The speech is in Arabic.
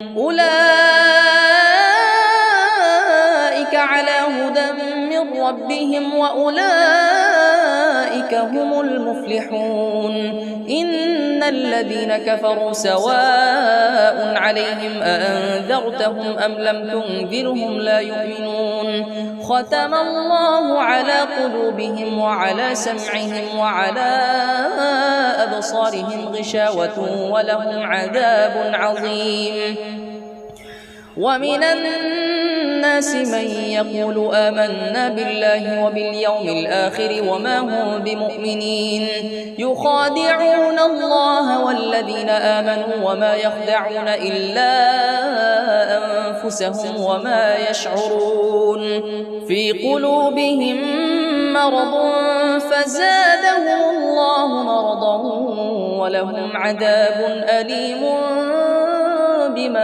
أولئك على هدى من ربهم وأولئك هم المفلحون. إن الذين كفروا سواء عليهم أأنذرتهم أم لم تنذرهم لا يؤمنون. ختم الله على قلوبهم وعلى سمعهم وعلى أبصارهم غشاوة ولهم عذاب عظيم. ومن الناس من يقول آمنا بالله وباليوم الآخر وما هم بمؤمنين. يخادعون الله والذين آمنوا وما يخدعون إلا أنفسهم وما يشعرون. في قلوبهم مرض فزادهم الله مرضا ولهم عذاب أليم بما